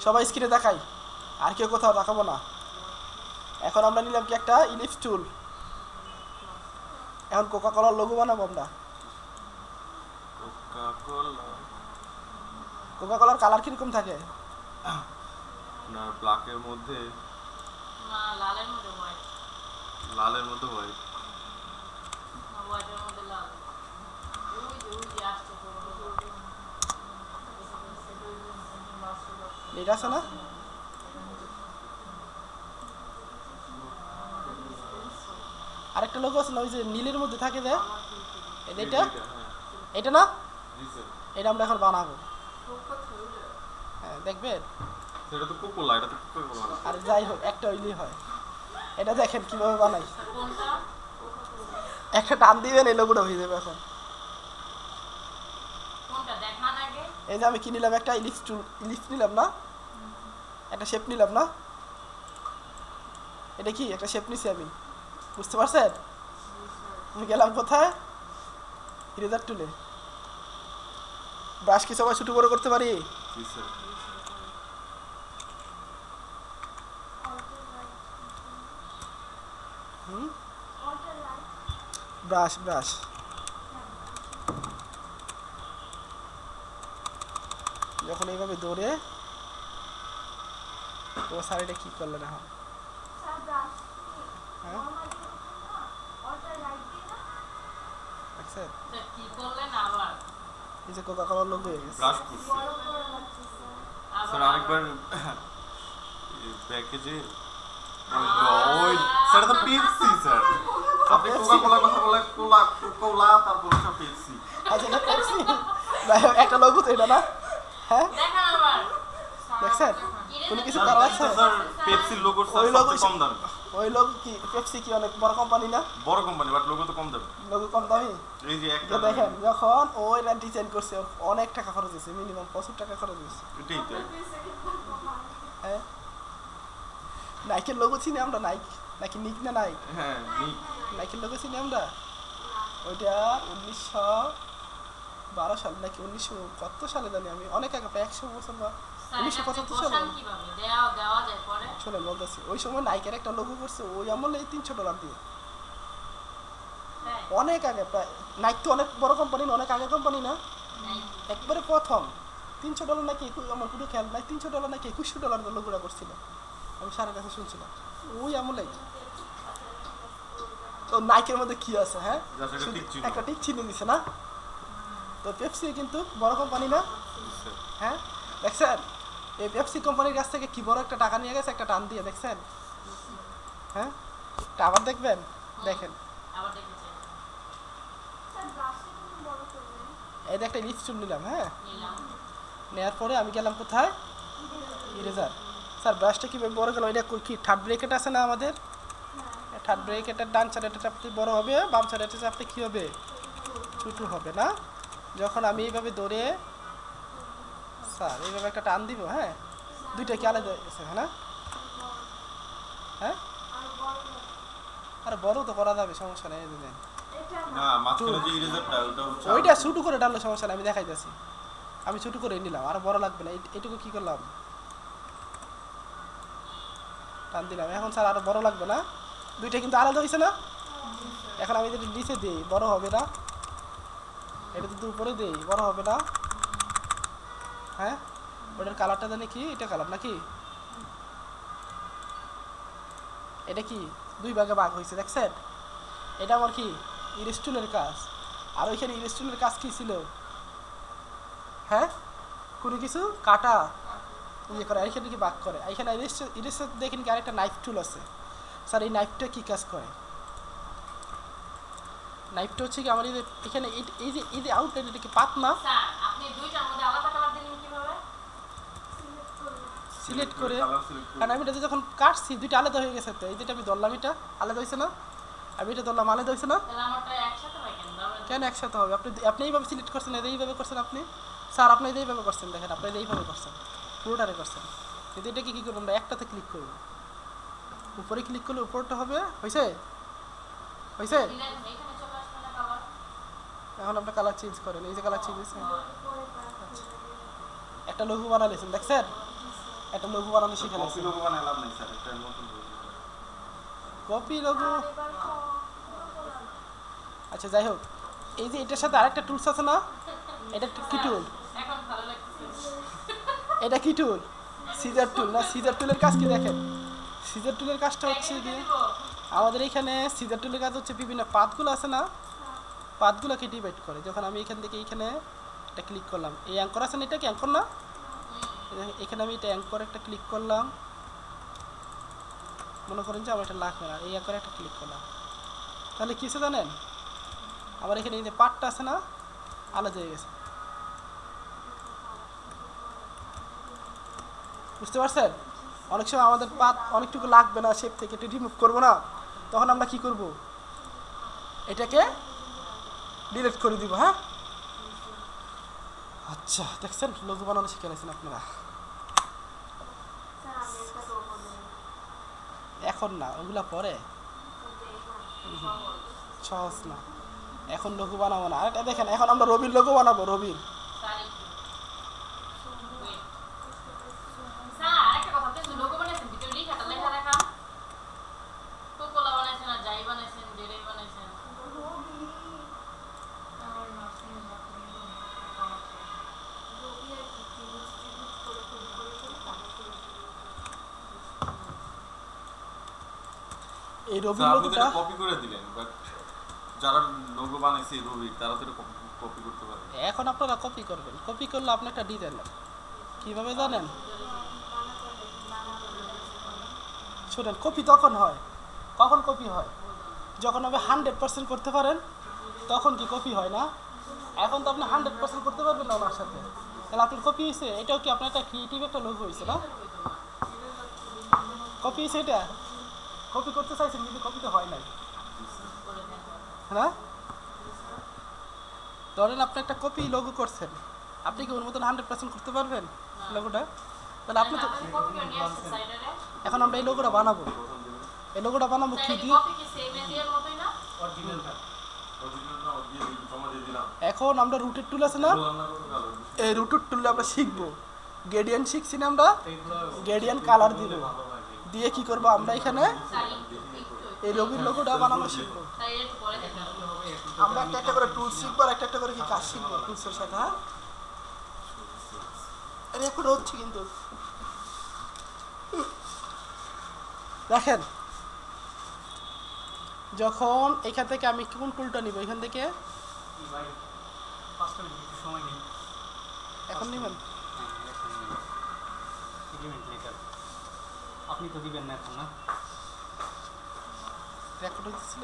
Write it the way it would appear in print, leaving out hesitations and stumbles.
সবাই স্ক্রিনে দেখাই, আর কেউ কোথাও দেখাবো না। এখন আমরা নিলাম কি একটা ইলিপস টুল। এখন কোকা কোলার লোগো বানাবো আমরা। কোকা কোলার কালার কিরকম থাকে? না ব্ল্যাকের মধ্যে, না লালের মধ্যে হোয়াইট, লালের মধ্যে হোয়াইট, না হোয়াইটের মধ্যে লাল। ওই যে আসছে এটা আছে না? আরেকটা লোগো আছে না ওই যে নীলের মধ্যে থাকে যে, এটা এটা না, এটা আমরা এখন বানাবো। হ্যাঁ দেখবেন। সেটা তো কোকোলা, এটা তো কোকোলা। আর যাই হোক একটা ওইলি হয়। এটা দেখেন কিভাবে বানাই, কোনটা? একটা টান দিবেন এই লোগোটা হয়ে যাবে। এখন কোনটা দেখান আগে? এই যে আমি কি নিলাম, একটা ইলিপস নিলাম না, একটা শেপ নিলাম না, এটা কি একটা শেপ নিছি আমি, বুঝতে পারছেন? আমি গেলাম কোথায়, ইরেজার টুলে। ব্রাশ কি সবাই ছোট বড় করতে পারি? ব্রাশ ব্রাশ যখন এইভাবে দৌড়ে, ও স্যার এটা কি করলেন এখন? হ্যাঁ দেখছেন? কি করলেন আবার? এই যে কোকা কোলার লোগো হয়ে গেছে। ব্রাশ করছে স্যার আরেকবার প্যাকেজে ওই সেটা তো পেপসি স্যার, আপনি কোকা কোলার কথা বলে কোলা কোলা তারপর সব পেপসি। আচ্ছা এটা পেপসি, একটা লোগো তো এটা না? হ্যাঁ দেখান আবার। দেখছেন কোনো কিছু করা আছে? স্যার পেপসির লোগো ওই লোগো সবচেয়ে কম দামি। ওই লোগো কি পেপসি কি অনেক বড় কোম্পানি না? বড় কোম্পানি বাট লোগো তো কম দামি। লোগো কম দামি। এই যে একটা দেখেন যখন ওইটা ডিজাইন করছে ওর অনেক টাকা খরচ হয়েছে, মিনিমাম 75 টাকা খরচ হয়েছে। এটাই তো। হ্যাঁ নাইকের লোগো চিনি আমরা, নাকি নিক না নাইক, হ্যাঁ নিক নাইকের লোগো চিনি আমরা। ওইটা 1912 সাল নাকি 1900 কত সালে জানি আমি, অনেক আগে, প্রায় 100 বছর বা 1975 সালে। কিভাবে দেওয়া যায় পরে? শোনেন বলতেছি, ওই সময় নাইকের একটা লোগো করছে ওই আমলে $300 দিয়ে, অনেক আগে। প্রায় নাইক তো অনেক বড় কোম্পানি না, অনেক আগে কোম্পানি না, একবারে প্রথম $300 নাকি আমার পুরো খেয়াল নাই, $300 নাকি $2100 লোগোটা করছিল, আমি স্যারের কাছে শুনছিলাম ওই আমলেই। তো নাইকের মধ্যে কি আছে? হ্যাঁ একটা টিক চিহ্ন দিছে না? তো পেপসি কিন্তু বড় কোম্পানি না? হ্যাঁ দেখছেন এই পেপসি কোম্পানির কাছ থেকে কি বড় একটা টাকা নিয়ে গেছে একটা টান দিয়ে, দেখছেন? হ্যাঁ আবার দেখবেন, দেখেন এই যে একটা লিপস্টিক নিলাম। হ্যাঁ নেওয়ার পরে আমি গেলাম কোথায়, ইরেজার। স্যার ব্রাশটা কীভাবে বড় গেল? এটা কি থার্ড ব্রেকেট আছে না আমাদের? থার্ড ব্রেকেটের ডান সাইডে চাপতে বড় হবে, বাম সাইডে চাপতে কী হবে, ছোটো হবে না? যখন আমি এইভাবে দৌড়ে স্যার এইভাবে একটা টান দিব, হ্যাঁ দুইটা কি আলাদা আছে? হ্যাঁ না, হ্যাঁ আরে বড় তো করা যাবে, সমস্যা নেই। না মাঝখানে যে ইরেজারটা ওটা হচ্ছে ওইটা ছোটো করে টানলে সমস্যা নেই, আমি দেখাইতেছি। আমি ছোটো করে নিলাম, আর বড় লাগবে না। এইটুকু কী করলাম, টান দিলাম। এখন স্যার আরও বড় লাগবে না? দুইটা কিন্তু আলাদা হয়েছে না? এখন আমি যদি নিচে দিই বড় হবে না? এটা যদি উপরে দিই বড় হবে না? হ্যাঁ ওটার কালারটা জানি কি, এটা কালার নাকি, এটা কি দুই ভাগে ভাগ হয়েছে, দেখছেন? এটা আমার কি ইরেস্টুলের কাজ, আর ওইখানে ইরেস্টুলের কাজ কি ছিল? হ্যাঁ কোনো কিছু কাটা ইয়ে করে, এইখানে কি ভাগ করে। এইখানে ইরেস্টার দেখেন কি আরেকটা নাইফ টুল আছে। স্যার এই নাইফটা কি কাজ করে? নাইফটা হচ্ছে কি আমার এখানে এই যে আউটলাইন, এটা কি পাত না? আপনি দুইটার মধ্যে আলাদা কালার দিলেন কিভাবে? সিলেক্ট করে, কারণ আমি এটা যখন কাটছি দুইটা আলাদা হয়ে গেছে। তো এই যেটা আমি ধরলাম এটা আলাদা হয়েছে না, আমি এটা ধরলাম আলাদা হয়েছে না? তাহলে আমারটা একসাথে হয় কেন? কেন একসাথে হবে? আপনি এইভাবে সিলেক্ট করছেন, এইভাবে করছেন আপনি। স্যার আপনি এইভাবে করছেন, দেখেন আপনি এইভাবে করছেন, পুরোটারে করছেন। কিন্তু এটা কি করবো আমরা, একটাতে ক্লিক করবো, উপরে ক্লিক করলে উপরটা হবে। হয়েছে? হয়েছে? এখন আপনার কালার চেঞ্জ করেন, এই যে কালার চেঞ্জ হয়েছে, একটা লোগো বানালেছেন, দেখছেন? একটা লোগো বানানো শিখে কপি লাগছে লোগো বানালাম নাই স্যার, একটা নতুন logo বানালাম। Copy logo. আচ্ছা যাই হোক, এই যে এটার সাথে আরেকটা টুলস আছে না, এটা কি টুল? এখন ভালো লাগতেছে। এটা কি টুল? সিজার টুল না? সিজার টুলের কাজ কি দেখেন, সিজার টুলের কাজটা হচ্ছে কি আমাদের এখানে সিজার টুলের কাজ হচ্ছে বিভিন্ন পাতগুলো আছে না, পাতগুলোকে ডিভাইড করে। যখন আমি এখান থেকে এইখানে এটা ক্লিক করলাম, এই অ্যাঙ্কর আছে না, এটা কি অ্যাঙ্কর না? এখানে আমি এটা অ্যাঙ্কর একটা ক্লিক করলাম, মনে করেন যে আমার এটা লাগবে না, এই অ্যাঙ্করে একটা ক্লিক করলাম, তাহলে কিছু জানেন আমার এখানে এই যে পার্টটা আছে না, আলাদা হয়ে গেছে। বুঝতে পারছেন? অনেক সময় আমাদের পাত অনেকটুকু লাগবে না, শেপ থেকে এটা রিমুভ করবো না, তখন আমরা কি করব, এটাকে ডিলিট করে দিব। হ্যাঁ আচ্ছা, দেখছেন লোগো বানানো শিখে গেছেন আপনারা। এখন না, ওগুলা পরে, সহজ না, এখন লোগো বানাবো না। আরেকটা দেখেন, এখন আমরা রবির লোগো বানাবো, রবির। স্যার একটা কথা, আপনি লোগো বানাইছেন, ভিতরে লেখাটা লেখা দেখান। কোকোলা বানাইছেন আর যাই বানাইছেন, যেটাই বানাইছেন। এই রবির স্যার, আপনি তো লোগোটা এটা কপি করে দিলেন, বাট যারা লোগো বানাইছে রবির, তারা তো এটা কপি করতে পারে। এখন আপনারা কপি করবেন, কপি করলে আপনি একটা ডিজাইন কিভাবে জানেন? শুনেন, কপি তখন হয়, কখন কপি হয়? যখন আপনি 100% করতে পারেন, তখন কি কপি হয় না? এখন তো আপনি 100% করতে পারবেন না ওনার সাথে, তাহলে আপনার কপি হয়েছে। এটাও কি আপনার একটা ক্রিয়েটিভ একটা লোগো হয়েছে না? কপি হয়েছে, এটা কপি করতে চাইছেন কিন্তু কপি তো হয় নাই, হ্যাঁ? ধরেন আপনি একটা কপি লোগো করছেন, আপনি কি ওর মতন 100% করতে পারবেন লোগোটা? তাহলে আপনি তো, কপি করে নিয়ে আসছেন সাইডারে। এখন আমরা এই লোগোটা বানাবো, এই লোগোটা বানাবো কি দিয়ে? কপি কি সেম এজিয়ার মতই না? অরিজিনাল না, দিয়ে দিই, জমা দিয়ে দিলাম। এখন আমরা রুটের টুল আছে না, বললাম না কত ভালো। এই রুটের টুলে আমরা শিখবো গ্রেডিয়েন্ট, শিখছি না আমরা, গ্রেডিয়েন্ট কালার দিব, দিয়ে কি করবো আমরা এখানে স্যার একটু এই রবির লোগোটা বানানো শিখবো। তাই একটু পরে দেখান। আমরা একটা একটা করে টুল শিখবো আর একটা একটা করে কি কাজ শিখবো টুলসের সাথে। হ্যাঁ, আরে এখন হচ্ছে কিন্তু দেখেন, যখন এখান থেকে আমি কোন টুলটা নিব, এখান থেকে এখন নিবেন, আপনি তো দিবেন না এখন না? রেকর্ড হচ্ছে।